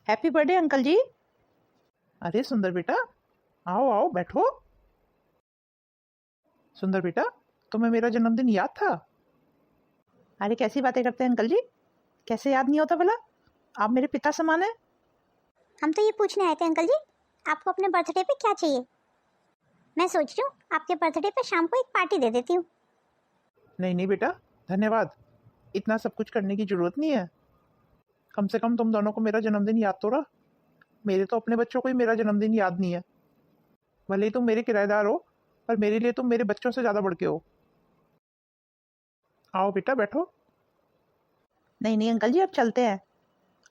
Happy birthday uncle जी। अरे सुंदर बेटा, आओ आओ बैठो। सुंदर बेटा, तुम्हें मेरा जन्मदिन याद था? अरे कैसी बातें करते हैं अंकल जी, कैसे याद नहीं होता भला, आप मेरे पिता समान हैं। हम तो ये पूछने आए थे अंकल जी, आपको अपने बर्थडे पे क्या चाहिए? मैं सोच रही हूँ आपके बर्थडे पे शाम को एक पार्टी दे देती हूँ। नहीं नहीं बेटा, धन्यवाद। इतना सब कुछ करने की जरूरत नहीं है। कम से कम तुम दोनों को मेरा जन्मदिन याद तो रहा। मेरे तो अपने बच्चों को ही मेरा जन्मदिन याद नहीं है। भले ही तुम मेरे किराएदार हो, पर मेरे लिए तुम मेरे बच्चों से ज़्यादा बढ़ के हो। आओ बेटा बैठो। नहीं नहीं अंकल जी, अब चलते हैं।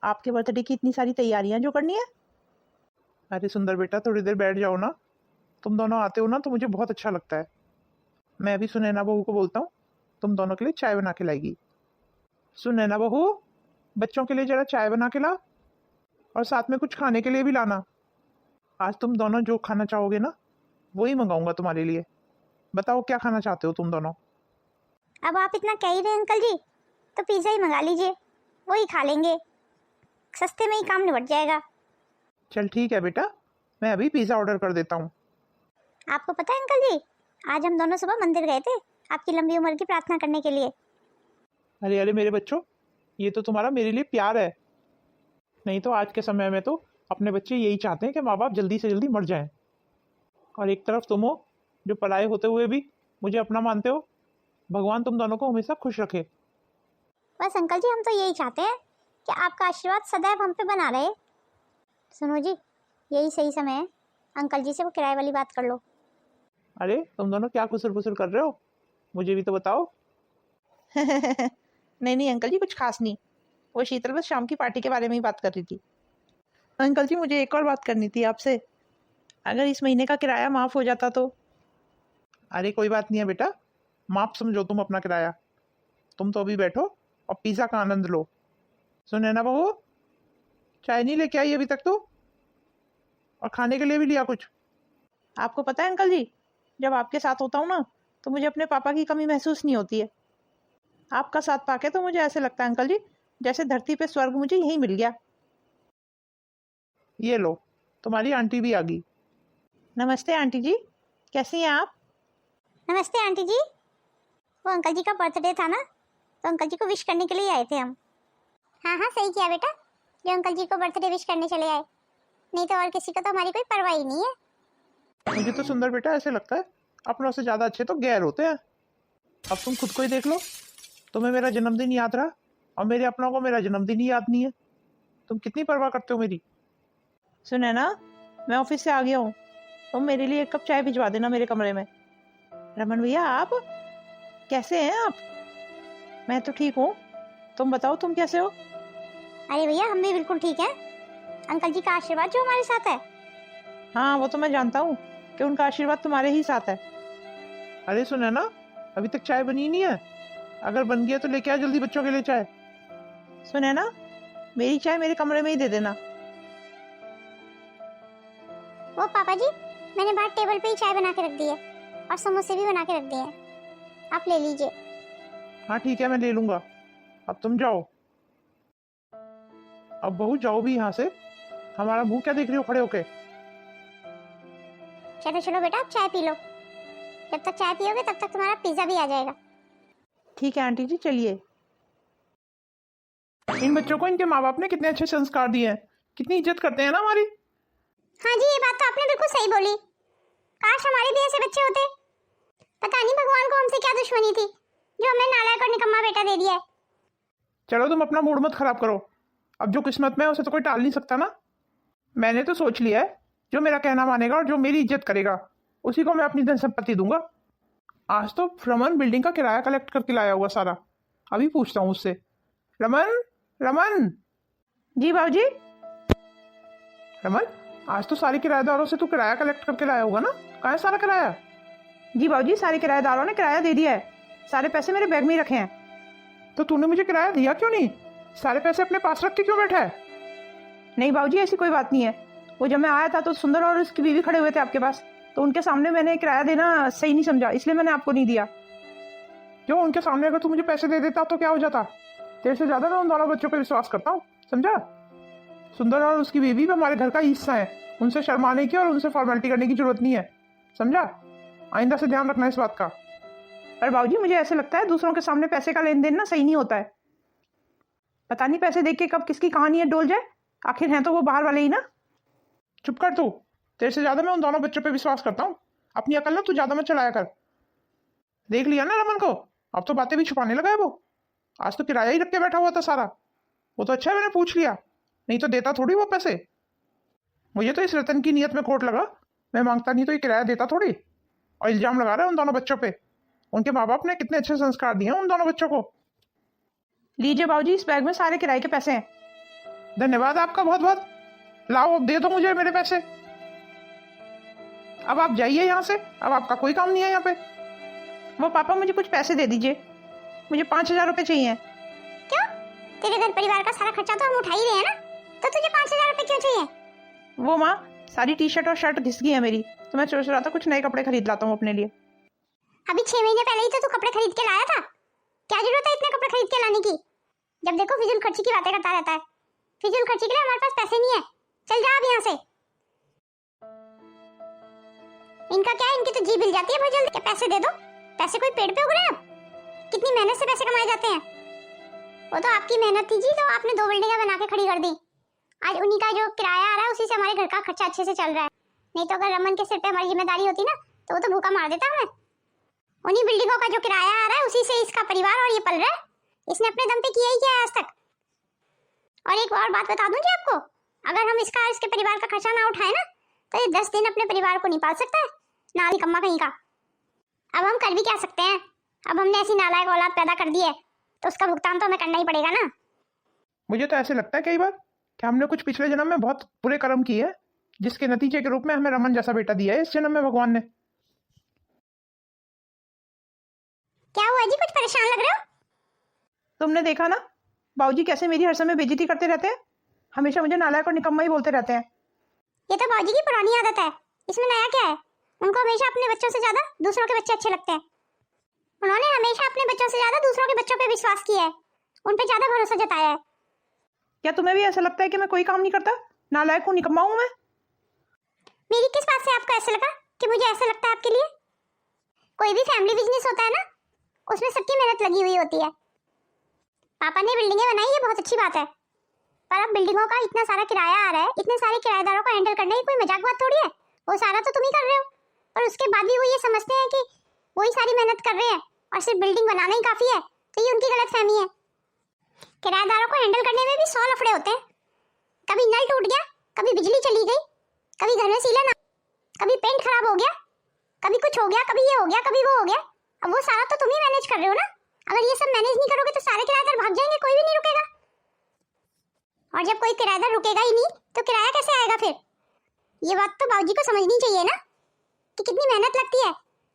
आपके बर्थडे की इतनी सारी तैयारियां जो करनी है। अरे सुंदर बेटा, थोड़ी देर बैठ जाओ ना। तुम दोनों आते हो ना तो मुझे बहुत अच्छा लगता है। मैं अभी सुनैना बहू को बोलता हूँ, तुम दोनों के लिए चाय बना के लाएगी। सुनैना बहू, बच्चों के लिए जरा चाय बना के ला, और साथ में कुछ खाने के लिए भी लाना। आज तुम दोनों जो खाना चाहोगे ना, वही मंगाऊंगा तुम्हारे लिए। बताओ क्या खाना चाहते हो तुम दोनों? अब आप इतना कह ही रहे हैं अंकल जी, तो पिज़्ज़ा ही मंगा लीजिए, वही खा लेंगे, सस्ते में ही काम निपट जाएगा। चल ठीक है बेटा, मैं अभी पिज़्ज़ा ऑर्डर कर देता हूँ। आपको पता है अंकल जी, आज हम दोनों सुबह मंदिर गए थे आपकी लंबी उम्र की प्रार्थना करने के लिए। अरे अरे मेरे बच्चों, ये तो तुम्हारा मेरे लिए प्यार है। नहीं तो आज के समय में तो अपने बच्चे यही चाहते हैं कि माँ बाप जल्दी से जल्दी मर जाएं। और एक तरफ तुम हो जो पराये होते हुए भी मुझे अपना मानते हो। भगवान तुम दोनों को हमेशा खुश रखे। बस अंकल जी, हम तो यही चाहते हैं कि आपका आशीर्वाद सदैव हम पे बना रहे। सुनो जी, यही सही समय है, अंकल जी से वो किराए वाली बात कर लो। अरे तुम दोनों क्या खुसर फुसर कर रहे हो? मुझे भी तो बताओ। नहीं नहीं अंकल जी, कुछ खास नहीं। वो शीतल बस शाम की पार्टी के बारे में ही बात कर रही थी। अंकल जी, मुझे एक और बात करनी थी आपसे। अगर इस महीने का किराया माफ़ हो जाता तो। अरे कोई बात नहीं है बेटा, माफ समझो तुम अपना किराया। तुम तो अभी बैठो और पिज़्ज़ा का आनंद लो। सुनैना बहू, चाय नहीं लेके आई अभी तक तो? और खाने के लिए भी लिया कुछ? आपको पता है अंकल जी, जब आपके साथ होता हूँ ना, तो मुझे अपने पापा की कमी महसूस नहीं होती है। आपका साथ पाके तो मुझे ऐसे लगता है अंकल जी, जैसे धरती पे स्वर्ग मुझे यहीं मिल गया। ये लो, तुम्हारी आंटी भी आ गई। नमस्ते आंटी जी, कैसी हैं आप? नमस्ते आंटी जी, वो अंकल जी का बर्थडे था ना, तो अंकल जी को विश करने के लिए आए थे हम। हाँ हाँ सही किया बेटा, जो अंकल जी को बर्थडे विश करने चले आए, नहीं तो और किसी को तो हमारी कोई परवाह ही नहीं है। मुझे तो सुंदर बेटा ऐसे लगता है अपनों से ज़्यादा अच्छे तो गैर होते हैं। अब तुम खुद को ही देख लो, तुम्हें मेरा जन्मदिन याद रहा और मेरे अपनों को मेरा जन्मदिन ही याद नहीं है। तुम कितनी परवाह करते हो मेरी। सुने ना, मैं ऑफिस से आ गया हूँ, तुम मेरे लिए एक कप चाय भिजवा देना मेरे कमरे में। रमन भैया, आप कैसे हैं आप? मैं तो ठीक हूँ, तुम बताओ तुम कैसे हो? अरे भैया, हम भी बिल्कुल ठीक हैं, अंकल जी का आशीर्वाद जो हमारे साथ है। हाँ, वो तो मैं जानता हूँ कि उनका आशीर्वाद तुम्हारे ही साथ है। अरे सुना ना, अभी तक चाय बनी नहीं है। अगर बन गया तो लेके आ जल्दी बच्चों के लिए चाय। सुने ना, मेरी चाय मेरे कमरे में ही दे देना। वो पापा जी, मैंने बाहर टेबल पे ही चाय बना के रख दी है और समोसे भी बना के रख दिए हैं, आप ले लीजिए। हाँ ठीक है, मैं ले लूंगा। अब तुम जाओ। अब बहू जाओ भी यहाँ से। हमारा मुंह क्या देख रही हो खड़े होके? चलो चलो बेटा, आप चाय पी लो, जब तक चाय पियोगे तब तक तुम्हारा पिज्जा भी आ जाएगा। ठीक है आंटी जी, चलिए। इन बच्चों को इनके माँ बाप ने कितने अच्छे संस्कार दिए हैं, कितनी इज्जत करते हैं ना हमारी। हाँ जी, ये बात तो आपने बिल्कुल सही बोली, काश हमारे भी ऐसे बच्चे होते। पता नहीं भगवान को हमसे क्या दुश्मनी थी जो हमें नालायक और निकम्मा बेटा दे दिया है। चलो तुम अपना मूड मत खराब करो। अब जो किस्मत में है उसे तो कोई टाल नहीं सकता ना। मैंने तो सोच लिया है, जो मेरा कहना मानेगा और जो मेरी इज्जत करेगा उसी को मैं अपनी धन संपत्ति दूंगा। आज तो रमन बिल्डिंग का किराया कलेक्ट करके लाया हुआ सारा। अभी पूछता हूँ उससे। रमन, रमन, जी बाबूजी। रमन, आज तो सारे किराएदारों से तू किराया कलेक्ट करके लाया होगा ना? कहाँ है सारा किराया? जी बाबूजी, सारे किराएदारों ने किराया दे दिया है, सारे पैसे मेरे बैग में ही रखे हैं। तो तूने मुझे किराया दिया क्यों नहीं? सारे पैसे अपने पास रख के क्यों बैठा है? नहीं बाबूजी, ऐसी कोई बात नहीं है। वो जब मैं आया था तो सुंदर और उसकी बीवी खड़े हुए थे आपके पास, तो उनके सामने मैंने किराया देना सही नहीं समझा, इसलिए मैंने आपको नहीं दिया। क्यों? उनके सामने अगर तू मुझे पैसे दे देता तो क्या हो जाता? तेरे से ज्यादा मैं उन दोनों बच्चों पर विश्वास करता हूँ, समझा? सुंदर और उसकी बीवी भी हमारे घर का हिस्सा है, उनसे शर्माने की और उनसे फॉर्मेलिटी करने की जरूरत नहीं है, समझा? आइंदा से ध्यान रखना इस बात का। पर बाबूजी मुझे ऐसे लगता है दूसरों के सामने पैसे का लेन देन ना सही नहीं होता है। पता नहीं पैसे देख के कब किसकी कहानी है डोल जाए, आखिर हैं तो वो बाहर वाले ही ना। चुप कर तू, तेरे से ज्यादा मैं उन दोनों बच्चों पे विश्वास करता हूँ। अपनी अकल ना तू ज्यादा मत चलाया कर। देख लिया ना रमन को, अब तो बातें भी छुपाने लगा है वो। आज तो किराया ही रख के बैठा हुआ था सारा। वो तो अच्छा है मैंने पूछ लिया, नहीं तो देता थोड़ी वो पैसे। मुझे तो इस रतन की नीयत में खोट लगा, मैं मांगता नहीं तो ये किराया देता थोड़ी। और इल्जाम लगा रहा है उन दोनों बच्चों पे। उनके माँ बाप ने कितने अच्छे संस्कार दिए हैं उन दोनों बच्चों को। लीजिए बाबूजी, इस बैग में सारे किराए के पैसे हैं। धन्यवाद आपका बहुत बहुत। लाओ अब दे दो मुझे मेरे पैसे। अब आप जाइए यहाँ से, अब आपका कोई काम नहीं है यहाँ पे। वो पापा मुझे कुछ पैसे दे दीजिए, मुझे 5,000 रुपये चाहिए। क्यों? तेरे घर परिवार का सारा खर्चा तो हम उठा ही रहे हैं ना, तो तुझे 5,000 रुपए क्यों चाहिए? वो माँ, सारी टी शर्ट और शर्ट घिस गई है मेरी, तो मैं सोच रहा था कुछ नए कपड़े खरीद लाता हूँ अपने लिए। अभी 6 महीने पहले ही तो तू कपड़े खरीद के लाया था, क्या जरूरत है इतने कपड़े खरीद के लाने की? जब देखो फिजूल खर्ची की बातें करता रहता है। फिजूल खर्ची के लिए हमारे पास पैसे नहीं है, चल जा अब यहाँ से। इनका क्या है, इनकी तो जीभ हिल जाती है बहुत जल्दी कि पैसे दे दो। पैसे कोई पेड़ पे उग रहे हैं? अब कितनी मेहनत से पैसे कमाए जाते हैं। वो तो आपकी मेहनत थी जी, तो आपने 2 बिल्डिंगें बना के खड़ी कर दी। आज उन्हीं का जो किराया आ रहा है उसी से हमारे घर का खर्चा अच्छे से चल रहा है। नहीं तो अगर रमन के सिर पे हमारी जिम्मेदारी होती ना तो वो तो भूखा मार देता हमें। उन्हीं बिल्डिंगों का जो किराया आ रहा है उसी से इसका परिवार और ये पल रहा है। इसने अपने दम पे किया ही क्या है आज तक। और एक और बात बता दूं जी आपको, अगर हम इसके परिवार का खर्चा ना उठाए ना तो ये 10 दिन अपने परिवार को नहीं पाल सकता है, ना निकम्मा कहीं का। अब हम कर भी क्या सकते हैं, अब हमने ऐसी नालायक औलाद पैदा कर दी है तो उसका भुगतान तो हमें करना ही पड़ेगा ना। मुझे तो ऐसे लगता है कई बार कि हमने कुछ पिछले जन्म में बहुत बुरे कर्म किए हैं, जिसके नतीजे के रूप में हमें रमन जैसा बेटा दिया है इस जन्म में भगवान ने। क्या हुआ जी, कुछ परेशान लग रहे हो? तुमने देखा ना बाबूजी कैसे मेरी हर समय बेइज्जती करते रहते हैं, हमेशा मुझे नालायक और निकम्मा ही बोलते रहते हैं। ये तो बाबूजी की पुरानी आदत है, इसमें नया क्या है? उनको हमेशा अपने बच्चों से ज्यादा दूसरों के बच्चे अच्छे लगते हैं। उन्होंने हमेशा अपने बच्चों से ज्यादा दूसरों के बच्चों पे विश्वास किया है, उन पे ज्यादा भरोसा जताया है। क्या तुम्हें भी ऐसा लगता है कि मैं कोई काम नहीं करता, नालायक हूँ, निकम्मा हूँ मैं? मेरी किस बात से आपको ऐसा लगा कि मुझे ऐसा लगता है आपके लिए? कोई भी फैमिली बिजनेस होता है ना, उसमें सबकी मेहनत लगी हुई होती है। पापा ने बिल्डिंगें बनाई, ये बहुत अच्छी बात है, पर अब बिल्डिंगों का इतना सारा किराया आ रहा है, इतने सारे किराएदारों को हैंडल करना ही कोई मजाक बात थोड़ी है। वो सारा तो तुम ही कर रहे हो, पर उसके बाद भी वो ये समझते हैं कि वही सारी मेहनत कर रहे हैं और सिर्फ बिल्डिंग बनाना ही काफी है, तो ये उनकी गलतफहमी है। किराएदारों को हैंडल करने में भी 100 लफड़े होते हैं। कभी नल टूट गया, कभी बिजली चली गई, कभी घर में सीलन, कभी पेंट खराब हो गया, कभी कुछ हो गया, कभी ये हो गया, कभी वो हो गया। अब वो सारा तो तुम ही मैनेज कर रहे हो ना। अगर ये सब मैनेज नहीं करोगे तो सारे किराएदार भाग जाएंगे, कोई भी नहीं रुकेगा। और जब कोई किराएदार रुकेगा ही नहीं तो किराया कैसे आएगा फिर? ये बात तो बाबूजी को समझनी चाहिए ना कि कितनी मेहनत लगती है,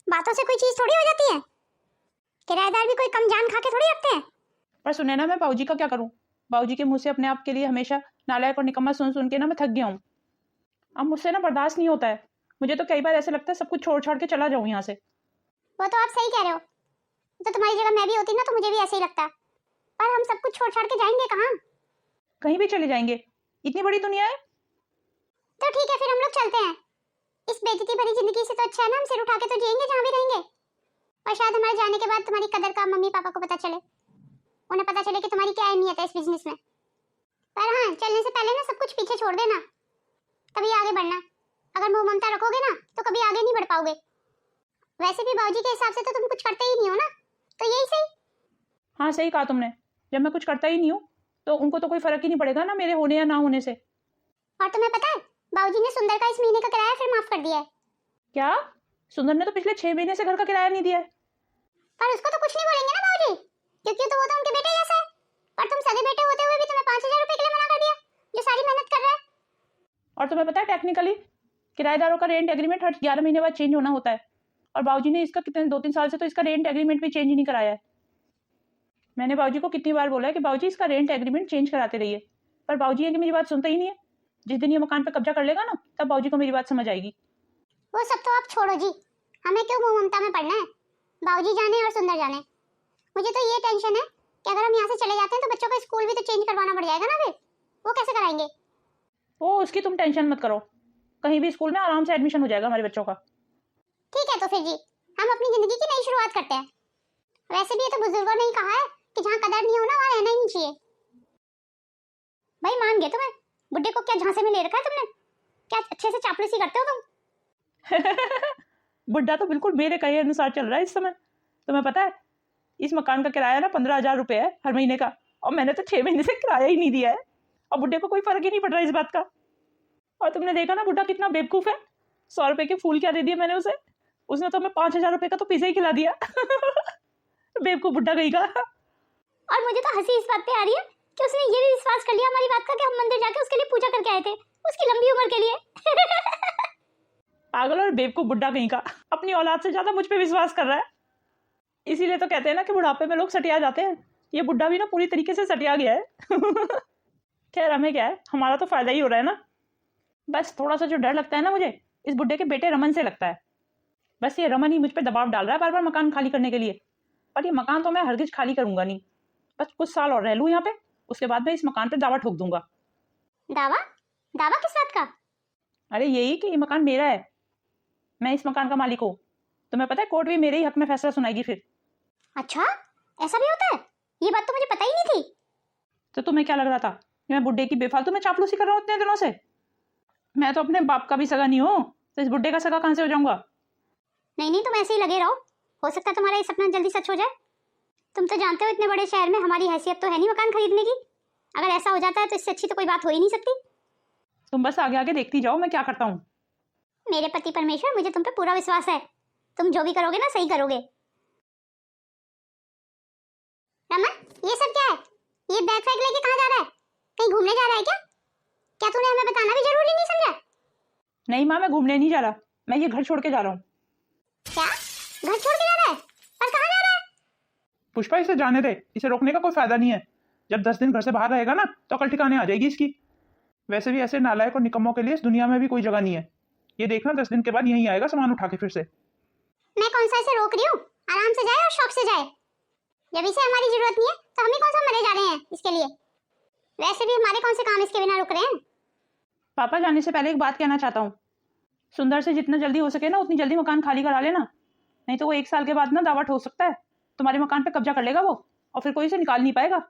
बातों से कोई चीज थोड़ी हो जाती है। किराएदार भी कोई कम जान खा के थोड़ी रखते हैं। पर सुने ना, मैं बाबूजी का क्या करूँ? बाबूजी के मुंह से अपने आप के लिए हमेशा नालायक और निकम्मा सुन सुन के ना मैं थक गया हूँ। अब मुझसे ना बर्दाश्त नहीं होता है, मुझे तो कई बार ऐसा लगता है सब कुछ छोड़ छाड़ के चला जाऊँ यहाँ से। वो तो आप सही कह रहे हो, तो तुम्हारी जगह मैं भी होती ना तो मुझे भी ऐसे ही लगता, पर हम सब कुछ छोड़ छाड़ के जाएंगे कहाँ? कहीं भी चले जाएंगे, इतनी बड़ी दुनिया है। तो ठीक है, फिर हम लोग चलते हैं। इस बेइज्जती भरी जिंदगी से तो अच्छा है ना हम सिर उठा के तो जिएंगे जहाँ भी रहेंगे। और शायद हमारे जाने के बाद तुम्हारी कदर का मम्मी पापा को पता चले, उन्हें पता चले कि तुम्हारी क्या अहमियत है इस बिजनेस में। पर हाँ, चलने से पहले ना सब कुछ पीछे छोड़ देना, तभी आगे बढ़ना। अगर मुंह ममता रखोगे ना तो कभी आगे नहीं बढ़ पाओगे। वैसे भी बाबूजी के हिसाब से तो तुम कुछ करते ही नहीं हो ना, तो यही सही। हाँ सही कहा तुमने, जब मैं कुछ करता ही नहीं हूँ तो उनको तो कोई फर्क ही नहीं पड़ेगा ना मेरे होने या ना होने से। और तुम्हें पता है बाबूजी ने सुंदर का इस महीने का किराया फिर माफ कर दिया है। क्या? सुंदर ने तो पिछले 6 महीने से घर का किराया नहीं दिया है। पर उसको तो कुछ नहीं बोलेंगे ना बाबूजी, क्योंकि तो वो तो उनके बेटे जैसा है। पर तुम सगे बेटे होते हुए भी तुम्हें 5,000 रुपए के लिए मना कर दिया, जो सारी मेहनत कर रहा है। और तुम्हें पता है टेक्निकली किराएदारों का रेंट एग्रीमेंट हर 11 महीने बाद चेंज होना होता है, और बाबूजी ने इसका कितने 2-3 साल से तो इसका रेंट एग्रीमेंट भी चेंज ही नहीं कराया है। मैंने बाबूजी को कितनी बार बोला है कि बाबूजी इसका रेंट एग्रीमेंट चेंज कराते रहिए, पर बाबूजी है कि मेरी बात सुनते ही नहीं है। जिस दिन ये मकान पे कब्जा कर लेगा ना तब बाबूजी को मेरी बात समझ आएगी। वो सब तो आप छोड़ो जी, हमें क्यों मुंह ममता में पड़ना है? बाबूजी जाने और सुंदर जाने। मुझे तो ये टेंशन है कि अगर हम यहाँ से चले जाते हैं तो बच्चों का स्कूल भी तो चेंज करवाना पड़ जाएगा ना, फिर वो कैसे कराएंगे? ओ उसकी तुम टेंशन मत करो, कहीं भी स्कूल में आराम से एडमिशन हो जाएगा हमारे बच्चों का। ठीक है तो फिर जी हम अपनी जिंदगी की नई शुरुआत करते हैं। वैसे भी ये तो बुजुर्गों ने ही कहा है कि जहाँ कदर नहीं हो ना वहाँ रहना ही नहीं चाहिए। भाई मान गए तुम्हें, बुड्ढे को क्या झांसे में ले रखा है तुमने? क्या अच्छे से चापलूसी करते हो तुम? बुड्ढा तो बिल्कुल मेरे कहे अनुसार चल रहा है इस समय। तुम्हें पता है इस मकान का किराया ना 15,000 रुपए है हर महीने का, और मैंने तो 6 महीने से किराया ही नहीं दिया है, और बुड्ढे को कोई फर्क ही नहीं पड़ रहा इस बात का। और तुमने देखा ना बुड्ढा कितना बेवकूफ है, 100 रुपए के फूल क्या दे दिए मैंने उसे, उसने तो हमें 5,000 रुपए का तो पिज्जा ही खिला दिया। बेवकूफ बुड्ढा गई का। और मुझे तो हंसी इस बात पे आ रही है कि उसने ये भी विश्वास कर लिया हमारी बात का कि हम मंदिर जाके उसके लिए पूजा करके आए थे, उसकी लंबी उम्र के लिए। पागल और बेवकूफ बुड्ढा कहीं का, अपनी औलाद से ज्यादा मुझ पे विश्वास कर रहा है। इसीलिए तो कहते हैं ना कि बुढ़ापे में लोग सटिया जाते हैं, ये बुड्ढा भी ना पूरी तरीके से सटिया गया है। खैर हमें क्या है, हमारा तो फायदा ही हो रहा है ना। बस थोड़ा सा जो डर लगता है ना मुझे इस बुड्ढे के बेटे रमन से लगता है। बस ये रमन ही मुझ पर दबाव डाल रहा है बार बार मकान खाली करने के लिए, और ये मकान तो मैं हरगिज खाली करूंगा नहीं। बस कुछ साल और रह लूं यहाँ पे, उसके बाद मैं इस मकान पे दावा ठोक दूंगा। दावा? दावा किस बात का? अरे यही कि ये मकान मेरा है, मैं इस मकान का मालिक हूँ। तुम्हें पता है कोर्ट भी मेरे ही हक में फैसला सुनाएगी फिर। अच्छा ऐसा भी होता है? ये बात तो मुझे पता ही नहीं थी। तो तुम्हें क्या लग रहा था कि मैं बुड्ढे की बेफालतू में चापलूसी कर रहा हूँ इतने दिनों से? मैं तो अपने बाप का भी सगा नहीं हूँ, तो इस बुड्ढे का सगा कहाँ से हो जाऊंगा? नहीं नहीं तुम ऐसे ही लगे रहो, हो सकता है तुम्हारा ये सपना जल्दी सच हो जाए। तुम तो जानते हो इतने बड़े शहर में हमारी हैसियत तो है नहीं मकान खरीदने की। अगर ऐसा हो जाता है तो इससे अच्छी तो कोई बात हो ही नहीं सकती। तुम बस आगे आगे देखती जाओ मैं क्या करता हूँ। मेरे पति परमेश्वर, मुझे तुम पे पूरा विश्वास है, तुम जो भी करोगे ना सही करोगे। रमन ये सब क्या है? ये बैग पैक लेके कहाँ जा रहा है? कहीं घूमने जा रहा है क्या? क्या तूने हमें बताना भी जरूरी नहीं समझा? नहीं माँ मैं घूमने नहीं जा रहा, मैं ये घर छोड़ के जा रहा हूँ। क्या घर छोड़ के जा रहा है? पर कहाँ जा रहा है? पुष्पा इसे जाने दे, इसे रोकने का कोई फायदा नहीं है। जब 10 दिन घर से बाहर रहेगा ना तो अकल ठिकाने आ जाएगी इसकी। वैसे भी ऐसे नालायक और निकम्मों के लिए इस दुनिया में भी कोई जगह नहीं है। ये देखना 10 दिन के बाद यहीं आएगा सामान उठा के फिर से। मैं कौन सा इसे रोक रही हूँ? आराम से जाए और शौक से जाए। जब इसे हमारी जरूरत नहीं है तो हम ही कौन सा मरे जा रहे हैं इसके लिए। वैसे भी हमारे कौन से काम इसके बिना रुक रहे हैं। पापा जाने से पहले एक बात कहना चाहता हूँ, सुंदर से जितना जल्दी हो सके ना उतनी जल्दी मकान खाली करा लेना, नहीं तो वो 1 साल के बाद ना दावा ठोक सकता है, तुम्हारे मकान पे कब्जा कर लेगा वो, और फिर कोई इसे निकाल नहीं पाएगा।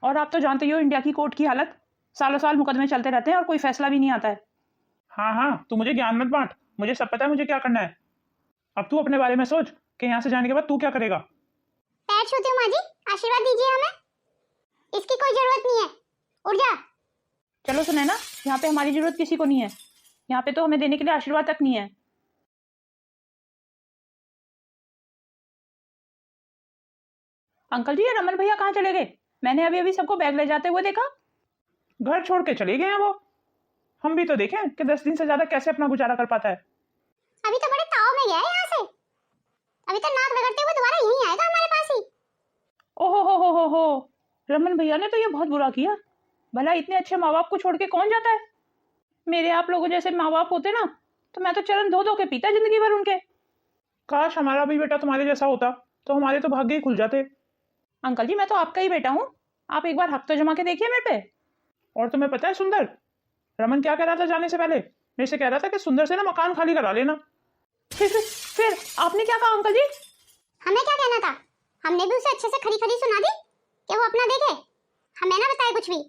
और आप तो जानते ही हो इंडिया की कोर्ट की हालत, सालों साल मुकदमे चलते रहते हैं और कोई फैसला भी नहीं आता है। हाँ हाँ, तू मुझे ज्ञान मत बांट, मुझे सब पता है मुझे क्या करना है। अब तू अपने बारे में सोच कि यहाँ से जाने के बाद तू क्या करेगा। पैर छूती हूँ माँ जी, आशीर्वाद दीजिए हमें, इसकी कोई जरूरत नहीं है, उठ जा। चलो सुनैना, यहाँ पे हमारी जरूरत किसी को नहीं है, यहाँ पे तो हमें देने के लिए आशीर्वाद तक नहीं है। अंकल जी ये रमन भैया कहाँ चले गए? मैंने अभी अभी सबको बैग ले जाते हुए देखा। घर छोड़ के चले गए हैं वो। हम भी तो देखें कि 10 दिन से ज्यादा कैसे अपना गुजारा कर पाता है। अभी तो बड़े ताव में गया है यहाँ से, अभी तो नाक रगड़ते हुए दोबारा यहीं आएगा हमारे पास ही। ओहो हो, रमन भैया ने तो ये बहुत बुरा किया। भला इतने अच्छे माँ बाप को छोड़ के कौन जाता है? मेरे आप लोगों जैसे माँ बाप होते ना तो मैं तो चरण धो धो के पीता जिंदगी भर उनके। काश हमारा भी बेटा तुम्हारे जैसा होता तो हमारे तो भाग्य ही खुल जाते। अंकल जी मैं तो आपका ही बेटा हूँ, आप एक बार हक तो जमा के देखिए मेरे पे। और तुम्हें पता है सुंदर, रमन क्या कह रहा था जाने से पहले? मेरे से कह रहा था कि सुंदर से ना मकान खाली करा लेना। फिर आपने क्या कहा अंकल जी? हमें क्या कहना था? हमने भी उसे अच्छे से खरी खरी सुना दी कि वो अपना देखे, हमें ना बताए कुछ भी।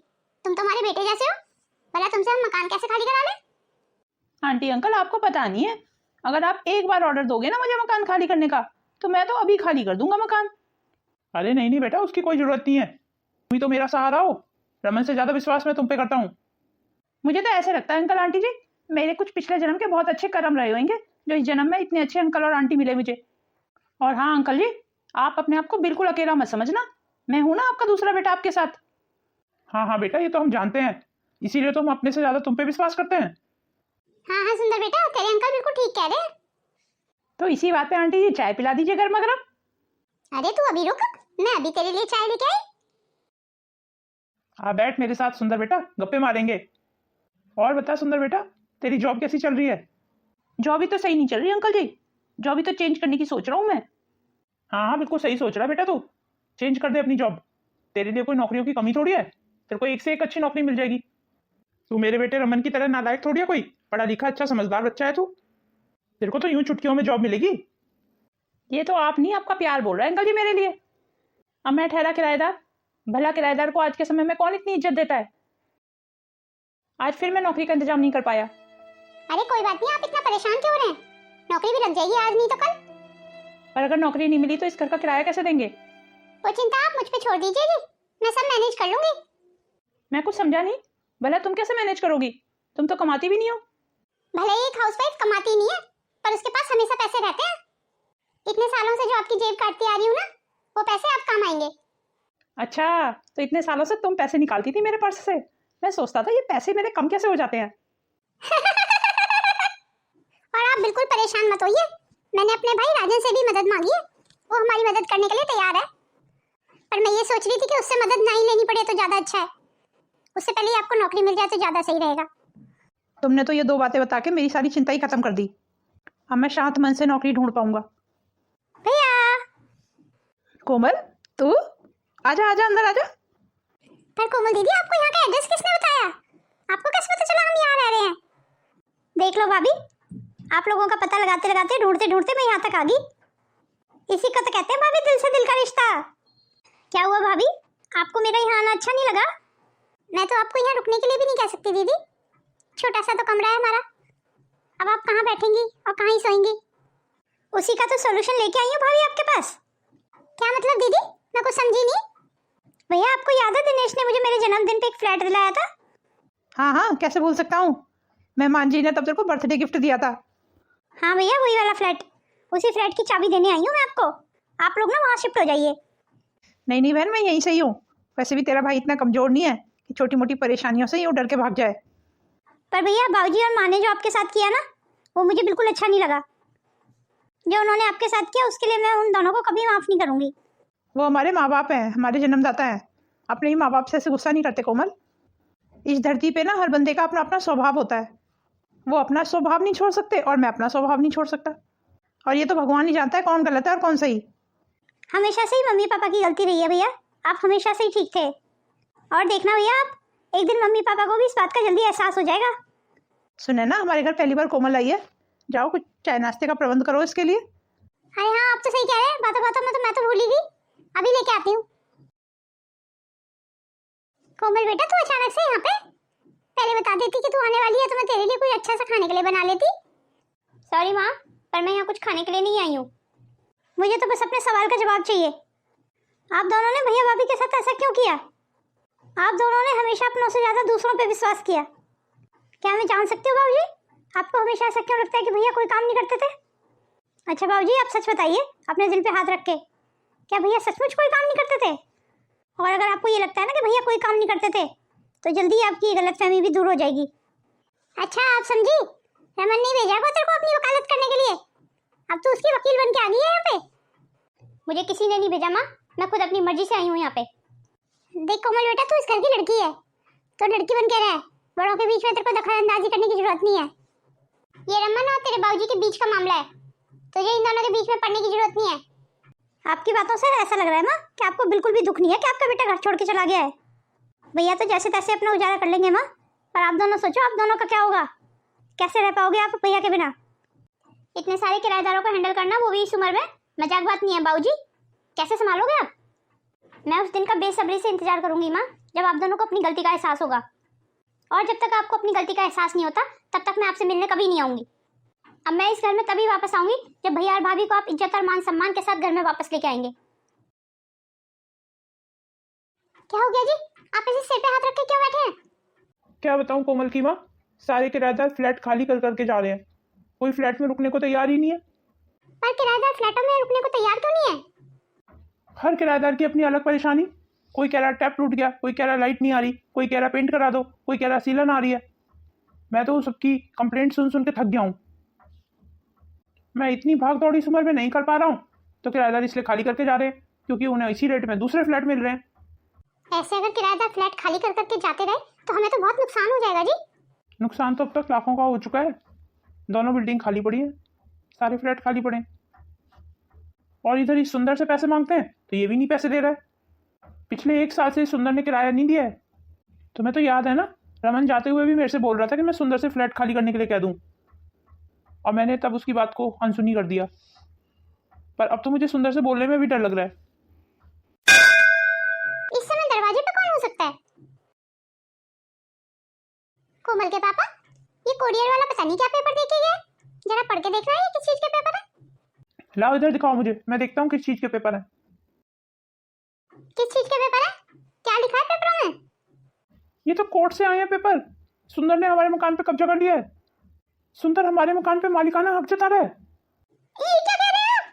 तुम तो हमारे बेटे जैसे हो, भला तुमसे हम मकान कैसे खाली करा ले? आंटी अंकल आपको पता नहीं है, अगर आप एक बार ऑर्डर दोगे ना मुझे मकान खाली करने का तो मैं तो अभी खाली कर दूंगा मकान। अरे नहीं नहीं बेटा, उसकी कोई जरूरत नहीं है, तुम ही तो मेरा सहारा हो। रमन से ज्यादा विश्वास मैं तुम पे करता हूँ। मुझे तो ऐसे लगता है अंकल आंटी जी, मेरे कुछ पिछले जन्म के बहुत अच्छे कर्म रहे होंगे जो इस जन्म में इतने अच्छे अंकल और आंटी मिले मुझे। और हाँ अंकल जी, आप अपने आप को बिल्कुल अकेला मत समझना, मैं हूं ना आपका दूसरा बेटा आपके साथ। हाँ हाँ बेटा, ये तो हम जानते हैं, इसीलिए तो हम अपने से ज्यादा तुम पे विश्वास करते हैं। हाँ हाँ सुंदर बेटा, तेरे अंकल बिल्कुल ठीक कह रहे हैं। तो इसी बात पे आंटी जी चाय पिला दीजिए गर्मा गर्म। अरे तू अभी रुक, मैं अभी तेरे लिए चाय लेके आई। हाँ बैठ मेरे साथ सुंदर बेटा, गप्पे मारेंगे। और बता सुंदर बेटा, तेरी जॉब कैसी चल रही है? जॉब ही तो सही नहीं चल रही अंकल जी, जॉब ही तो चेंज करने की सोच रहा हूँ मैं। हाँ हाँ बिल्कुल सही सोच रहा बेटा, तू चेंज कर दे अपनी जॉब। तेरे लिए कोई नौकरियों की कमी थोड़ी है, तेरे को एक से एक अच्छी नौकरी मिल जाएगी। तू मेरे बेटे रमन की तरह नालायक थोड़ी है कोई, पढ़ा लिखा अच्छा समझदार बच्चा है तू। तेरे को तो यूं चुटकियों में जॉब मिलेगी। ये तो आप नहीं, आपका प्यार बोल रहा है अंकल जी मेरे लिए। अब मैं ठहरा किराएदार, भला किराएदार को आज के समय में कौन इतनी इज्जत देता है। आज फिर मैं नौकरी का इंतजाम नहीं कर पाया। अरे कोई बात नहीं, आप इतना परेशान क्यों हो रहे हैं? नौकरी भी लग जाएगी आज नहीं तो कल। पर अगर नौकरी नहीं मिली तो इस घर का किराया कैसे देंगे? वो चिंता आप मुझ पे छोड़ दीजिए जी, मैं सब मैनेज कर लूंगी। मैं कुछ समझा नहीं, भला तुम कैसे मैनेज करोगी? तुम तो कमाती भी नहीं हो। भले ही एक हाउसवाइफ कमाती नहीं है, पर उसके पास हमेशा पैसे रहते हैं। इतने सालों से जो आपकी जेब काटती आ रही हूँ ना, वो पैसे आप काम आएंगे। अच्छा, तो इतने सालों से तुम पैसे निकालती थी मेरे पर्स से। मैं सोचता था ये पैसे मेरे कम कैसे हो जाते हैं। और आप बिल्कुल परेशान मत होइए, मैंने अपने भाई राजन से भी मदद मांगी है, वो हमारी मदद करने के लिए तैयार है। पर मैं ये सोच रही थी कि उससे मदद नहीं लेनी पड़े तो ज्यादा अच्छा है, उससे पहले ही आपको नौकरी मिल जाए तो ज्यादा सही रहेगा। तुमने तो ये दो बातें बता के मेरी सारी चिंता ही खत्म कर दी। अब मैं शांत मन से नौकरी ढूंढ पाऊंगा। भैया कोमल, तू आजा आजा, अंदर आजा। पर कोमल दीदी, आपको यहाँ का एड्रेस किसने बताया? आपको कैसे पता चला हम यहाँ रह रहे हैं? देख लो भाभी, आप लोगों का पता लगाते लगाते ढूंढते ढूंढते मैं यहाँ तक आ गई। इसी को तो कहते हैं भाभी, दिल से दिल का रिश्ता। क्या हुआ भाभी, आपको मेरा यहाँ आना अच्छा नहीं लगा? मैं तो आपको यहाँ रुकने के लिए भी नहीं कह सकती दीदी, छोटा सा तो कमरा है हमारा। अब आप कहाँ बैठेंगी और कहाँ ही सोएंगी? उसी का तो सोल्यूशन लेके आई हूँ भाभी आपके पास। क्या मतलब दीदी, मैं कुछ समझी नहीं। भैया आपको याद है दिनेश ने मुझे मेरे जन्मदिन पे एक फ्लैट दिलाया था? हाँ हाँ, कैसे भूल सकता हूँ। मेहमान जी ने तब तेरे को बर्थडे गिफ्ट दिया था। हाँ भैया, वही वाला फ्लैट। उसी फ्लैट की चाबी देने आई हूँ मैं आपको। आप लोग ना वहाँ शिफ्ट हो जाइए। नहीं नहीं बहन, मैं यहीं से ही हूँ। वैसे भी तेरा भाई इतना कमजोर नहीं है कि छोटी मोटी परेशानियों से यूँ डर के भाग जाए। पर भैया बाबूजी और माँ ने जो आपके साथ किया ना, वो मुझे बिल्कुल अच्छा नहीं लगा। जो उन्होंने आपके साथ किया उसके लिए मैं उन दोनों को कभी माफ नहीं करूंगी। वो हमारे माँ बाप हैं, हमारे जन्मदाता हैं। अपने ही माँ बाप से ऐसे गुस्सा नहीं करते कोमल। इस धरती पे ना हर बंदे का अपना अपना स्वभाव होता है। वो अपना स्वभाव नहीं छोड़ सकते और मैं अपना स्वभाव नहीं छोड़ सकता। और ये तो भगवान ही जानता है कौन गलत है और कौन सही। हमेशा से ही मम्मी पापा की गलती रही है भैया, आप हमेशा से ही ठीक थे। और देखना भैया, आप एक दिन मम्मी पापा को भी इस बात का जल्दी एहसास हो जाएगा। सुने ना, हमारे घर पहली बार कोमल आई है। जाओ कुछ चाय नाश्ते का प्रबंध करो इसके लिए। अरे हाँ, आप तो सही कह रहे हैं, बातों बातों में तो मैं तो भूल ही गई। अभी लेके आती हूँ। कोमल बेटा, तू अचानक से यहाँ पे? पहले बता देती कि तू आने वाली है तो मैं तेरे लिए कोई अच्छा सा खाने के लिए बना लेती। सॉरी माँ, पर मैं यहाँ कुछ खाने के लिए नहीं आई हूँ। मुझे तो बस अपने सवाल का जवाब चाहिए। आप दोनों ने भैया भाभी के साथ ऐसा क्यों किया? आप दोनों ने हमेशा अपनों से ज्यादा दूसरों पे विश्वास किया। क्या मैं जान सकती हूँ बाबूजी, आपको हमेशा ऐसा क्यों लगता है कि भैया कोई काम नहीं करते थे? अच्छा बाबूजी, आप सच बताइए अपने दिल पे हाथ रख के, क्या भैया सचमुच कोई काम नहीं करते थे? और अगर आपको ये लगता है ना कि भैया कोई काम नहीं करते थे, तो जल्दी आपकी ये गलतफहमी भी दूर हो जाएगी। अच्छा आप समझी, रमन नहीं भेजा को तेरे को अपनी वकालत करने के लिए? अब तो उसकी वकील बन के आ गई है यहाँ पे। मुझे किसी ने नहीं भेजा माँ, मैं खुद अपनी मर्जी से आई हूँ यहाँ पे। देख कोमल बेटा, तू इस घर की लड़की है तो लड़की बन के रह। बड़ों के बीच में तेरे को दखलंदाजी करने की जरूरत नहीं है। ये रमन और तेरे बाबूजी के बीच का मामला है, तुझे इन दोनों के बीच में पड़ने की जरूरत नहीं है। आपकी बातों से ऐसा लग रहा है माँ कि आपको बिल्कुल भी दुख नहीं है कि आपका बेटा घर छोड़ के चला गया है। भैया तो जैसे तैसे अपना गुजारा कर लेंगे माँ, पर आप दोनों सोचो, आप दोनों का क्या होगा? कैसे रह पाओगे आप भैया के बिना? इतने सारे किराएदारों को हैंडल करना, वो भी इस उम्र में, मजाक बात नहीं है बाबूजी। कैसे संभालोगे आप? मैं उस दिन का बेसब्री से इंतजार करूंगी माँ, जब आप दोनों को अपनी गलती का एहसास होगा। और जब तक आपको अपनी गलती का एहसास नहीं होता, तब तक मैं आपसे मिलने कभी नहीं आऊंगी। अब मैं इस घर में तभी वापस आऊंगी जब भैया और भाभी को आप इज्जत और मान सम्मान के साथ घर में वापस लेके आएंगे। क्या हो गया जी, आप ऐसे सिर पे हाथ रख के क्यों बैठे हैं? क्या बताऊं कोमल की माँ, सारे किराएदार फ्लैट खाली कर करके जा रहे हैं। कोई फ्लैट में रुकने को तैयार ही नहीं है। पर किराएदार फ्लैटों में रुकने को तैयार क्यों नहीं है? हर किराएदार की अपनी अलग परेशानी। कोई कह रहा टैप टूट गया, कोई कह रहा लाइट नहीं आ रही, कोई कह रहा पेंट करा दो, कोई कह रहा सीलन आ रही है। मैं तो सबकी कंप्लेंट सुन सुन के थक गया हूँ। मैं इतनी भाग दौड़ इस उम्र में नहीं कर पा रहा हूँ, तो किराएदार इसलिए खाली करके जा रहे हैं क्योंकि उन्हें इसी रेट में दूसरे फ्लैट मिल रहे हैं। ऐसे अगर किराएदार फ्लैट खाली कर करके जाते रहे तो हमें तो बहुत नुकसान हो जाएगा जी। नुकसान तो अब तक लाखों का हो चुका है। दोनों बिल्डिंग खाली पड़ी है, सारे फ्लैट खाली पड़े हैं। और इधर इस सुंदर से पैसे मांगते हैं तो ये भी नहीं पैसे दे रहा है। पिछले 1 साल से इस सुंदर ने किराया नहीं दिया है। तुम्हें तो याद है ना, रमन जाते हुए भी मेरे से बोल रहा था कि मैं सुंदर से फ्लैट खाली करने के लिए कह दूं, और मैंने तब उसकी बात को अनसुनी कर दिया। पर अब तो मुझे सुंदर से बोलने में भी डर लग रहा है। इस समय दरवाजे पे कौन हो सकता है? कोमल के पापा, ये कोरियर वाला पता नहीं क्या पेपर देके गया है। जरा पढ़ के देखना, ये किस चीज के पेपर है? लाओ इधर दिखाओ मुझे, मैं देखता हूँ किस चीज के पेपर है। किस चीज के पेपर है? क्या लिखा है पेपरों में? ये तो कोर्ट से आए हैं पेपर। सुंदर ने हमारे मकान पे कब्जा कर लिया है। सुंदर हमारे मकान पे मालिकाना हक जता रहा है। ये क्या कह रहे हो?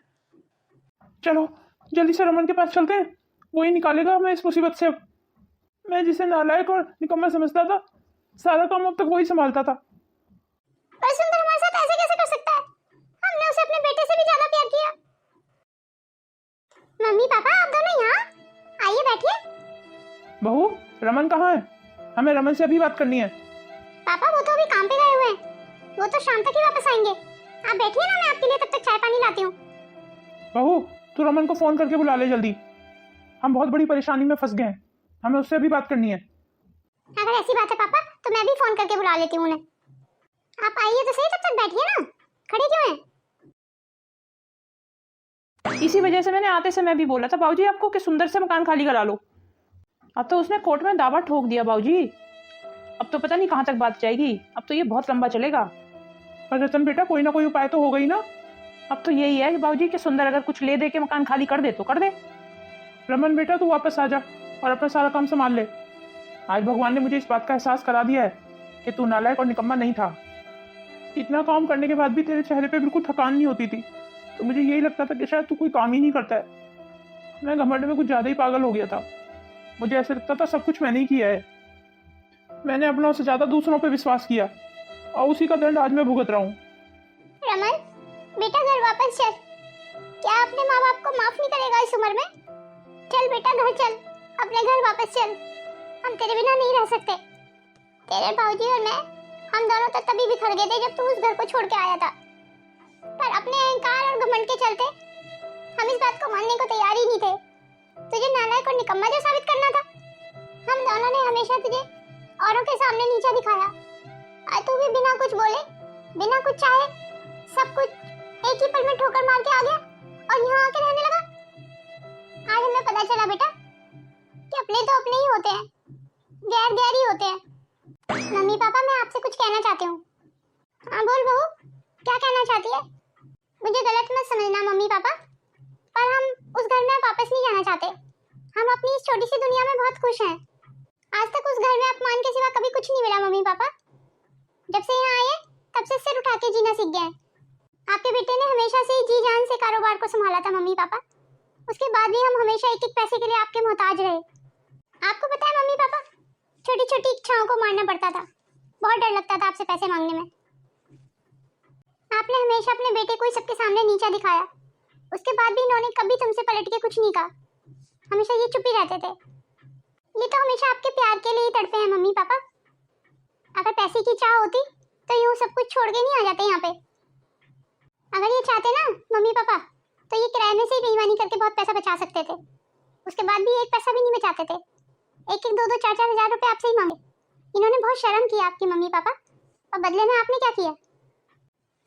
चलो जल्दी से रमन के पास चलते हैं, वही निकालेगा हमें इस मुसीबत से। अब मैं जिसे नालायक और निकम्मा समझता था, सारा काम अब तक वही संभालता था। पर सुंदर हमारे साथ ऐसे कैसे कर सकता है? हमने उसे अपने बेटे से भी ज्यादा प्यार किया। मम्मी पापा, आप दोनों यहाँ आइए, बैठिए। बहू, रमन कहाँ है? हमें रमन से अभी बात करनी है। पापा वो तो अभी काम पे गए हुए हैं, वो तो शाम तक ही वापस आएंगे। आप बैठिए ना, मैं आपके लिए तब तक चाय पानी लाती हूँ। बहू, तू रमन को फोन करके बुला ले जल्दी। हम बहुत बड़ी परेशानी में फंस गए हैं, हमें उससे अभी बात करनी है। अगर ऐसी बात है पापा, तो मैं भी फोन करके बुला लेती हूँ उन्हें। आप आइए तो सही, तब तक बैठिए ना, खड़े क्यों हैं? इसी वजह से मैंने आते समय भी बोला था बाबूजी आपको कि सुंदर से मकान खाली करा लो। अब तो उसने कोर्ट में दावा ठोक दिया बाबूजी। अब तो पता नहीं कहाँ तक बात जाएगी, अब तो ये बहुत लंबा चलेगा। पर रतन बेटा, कोई ना कोई उपाय तो हो गई ना। अब तो यही है कि बाबूजी कि सुंदर अगर कुछ ले दे के मकान खाली कर दे तो कर दे। रमन बेटा, तू वापस आ जा और अपना सारा काम संभाल ले। आज भगवान ने मुझे इस बात का एहसास करा दिया है कि तू नालायक और निकम्मा नहीं था। इतना काम करने के बाद भी तेरे चेहरे पे बिल्कुल थकान नहीं होती थी, तो मुझे यही लगता था कि शायद तू कोई काम ही नहीं करता है। मैं घमंड में कुछ ज़्यादा ही पागल हो गया था। मुझे ऐसे लगता था सब कुछ मैंने ही किया है। मैंने अपनों से ज़्यादा दूसरों पे विश्वास किया और उसी का दंड आज मैं भुगत रहा हूँ। रमन बेटा, घर वापस चल। क्या अपने माँ बाप को माफ नहीं करेगा इस उम्र में? चल बेटा, घर चल, अपने घर वापस चल। हम तेरे बिना नहीं रह सकते। तेरे बाबूजी और मैं, हम दोनों तो तभी बिखर गए थे जब तू उस घर को छोड़ के आया था। पर अपने अहंकार और घमंड के चलते हम इस बात को मानने को तैयार ही नहीं थे। तुझे नालायक और निकम्मा जो साबित करना था। हम दोनों ने हमेशा तुझे औरों के सामने नीचा दिखाया, और तू भी बिना कुछ बोले, बिना कुछ चाहे, सब कुछ एक ही पल में ठोकर मार के आ गया और यहाँ आके रहने लगा। आज हमें पता चला बेटा कि अपने तो अपने ही होते हैं, गैर गैर ही होते हैं। मम्मी पापा, मैं आपसे कुछ कहना चाहती हूँ। हाँ बोल बहू, क्या कहना चाहती है? मुझे गलत मत समझना मम्मी पापा, पर हम उस घर में वापस नहीं जाना चाहते। हम अपनी इस छोटी सी दुनिया में बहुत खुश हैं। आज तक उस घर में अपमान के सिवा कभी कुछ नहीं मिला मम्मी पापा। जब से यहाँ आए तब से सिर उठा के जीना सीख गए हैं। आपके बेटे ने हमेशा से ही जी जान से कारोबार को संभाला था मम्मी पापा। उसके बाद भी हम हमेशा एक एक पैसे के लिए आपके मोहताज रहे। आपको पता है मम्मी पापा, छोटी छोटी इच्छाओं को मारना पड़ता था। बहुत डर लगता था आपसे पैसे मांगने में। आपने हमेशा अपने बेटे को ही सबके सामने नीचा दिखाया। उसके बाद भी इन्होंने कभी तुमसे पलट के कुछ नहीं कहा। हमेशा ये चुप ही रहते थे। ये तो हमेशा आपके प्यार के लिए ही तड़पे हैं मम्मी पापा। अगर पैसे की चाह होती तो यूँ सब कुछ छोड़ के नहीं आ जाते यहाँ पे। अगर ये चाहते ना मम्मी पापा, तो ये किराए में से ही बेईमानी करके बहुत पैसा बचा सकते थे। उसके बाद भी एक पैसा भी नहीं बचाते थे। एक एक दो दो चार चार हजार रुपए आपसे ही मांगे। इन्होंने बहुत शर्म की आपकी मम्मी पापा, और बदले में आपने क्या किया?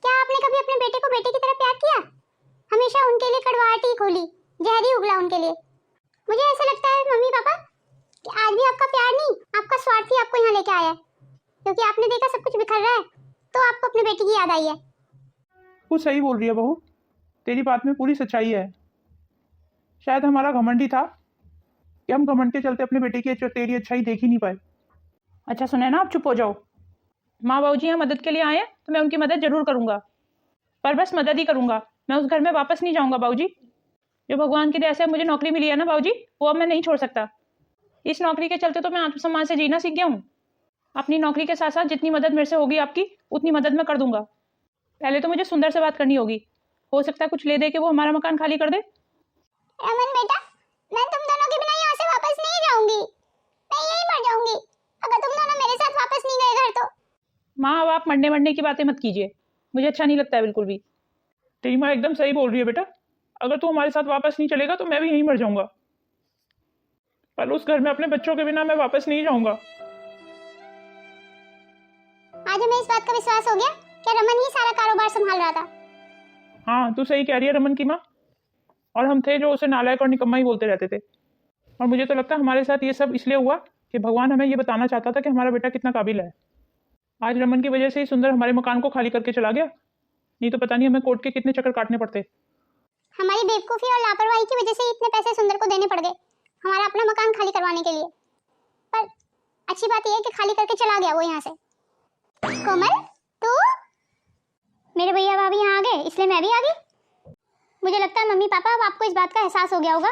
क्या आपने कभी अपने बेटे को बेटे की तरह प्यार किया? हमेशा उनके लिए कड़वाहट ही खोली, जहर ही उगला उनके लिए। मुझे ऐसा लगता है मम्मी पापा कि आज भी आपका प्यार नहीं, आपका स्वार्थ ही आपको यहाँ लेके आया है। क्योंकि आपने देखा सब कुछ बिखर रहा है, तो आपको अपने बेटे की याद आई है। वो सही बोल रही है बहू, तेरी बात में पूरी सच्चाई है। शायद हमारा घमंड ही था कि हम घमंड के चलते अपने बेटे की तेरी अच्छाई देख ही नहीं पाए। अच्छा सुने ना, आप चुप हो जाओ। माँ बाबूजी यहाँ मदद के लिए आए हैं तो मैं उनकी मदद जरूर करूँगा, पर बस मदद ही करूँगा। मैं उस घर में वापस नहीं जाऊँगा बाबूजी। जो भगवान की दया से मुझे नौकरी मिली है ना बाबूजी, वो अब मैं नहीं छोड़ सकता। इस नौकरी के चलते तो मैं आत्मसम्मान से जीना सीख गया हूँ। अपनी नौकरी के साथ साथ जितनी मदद मेरे से होगी आपकी, उतनी मदद मैं कर दूंगा। पहले तो मुझे सुंदर से बात करनी होगी। हो सकता है कुछ ले दे के वो हमारा मकान खाली कर दे। रमन बेटा, मैं तुम दोनों के बिना यहाँ से वापस नहीं जाऊंगी। मैं यहीं मर जाऊंगी अगर तुम दोनों मेरे साथ वापस नहीं गए घर तो। माँ, अब आप मरने की बातें मत कीजिए, मुझे अच्छा नहीं लगता है बिल्कुल भी। तेरी माँ एकदम सही बोल रही है बेटा। अगर तू हमारे साथ वापस नहीं चलेगा तो मैं भी यहीं मर जाऊंगा, पर उस घर में अपने बच्चों के बिना मैं वापस नहीं जाऊंगा। आज हमें इस बात का विश्वास हो गया कि रमन ही सारा कारोबार संभाल रहा था। हाँ तू सही कह रही है रमन की माँ, और हम थे जो उसे नालायक और निकम्मा ही बोलते रहते थे। और मुझे तो लगता है हमारे साथ ये सब इसलिए हुआ कि भगवान हमें ये बताना चाहता था कि हमारा बेटा कितना काबिल है। आज रमन की वजह से ही सुंदर हमारे मकान को खाली करके चला गया, नहीं तो पता नहीं हमें कोर्ट के कितने चक्कर काटने पड़ते। हमारी बेवकूफी और लापरवाही की वजह से इतने पैसे सुंदर को देने पड़ गए हमारा अपना मकान खाली करवाने के लिए। पर अच्छी बात यह है कि खाली करके चला गया वो यहाँ से। कोमल तू, मेरे भैया भाभी यहाँ आ गए इसलिए मैं भी आ गई। मुझे लगता है मम्मी पापा अब आपको इस बात का एहसास हो गया होगा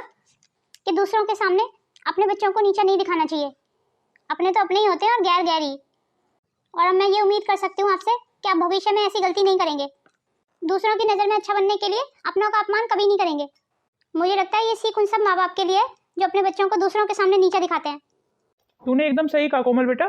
कि दूसरों के सामने अपने बच्चों को नीचा नहीं दिखाना चाहिए। अपने तो अपने ही होते हैं और गैर गैर ही। और अब मैं ये उम्मीद कर सकती हूँ आपसे कि आप भविष्य में ऐसी गलती नहीं करेंगे। दूसरों की नज़र में अच्छा बनने के लिए अपनों का अपमान कभी नहीं करेंगे। मुझे लगता है ये सीख उन सब माँ बाप के लिए जो अपने बच्चों को दूसरों के सामने नीचा दिखाते हैं। तूने एकदम सही कहा कोमल बेटा,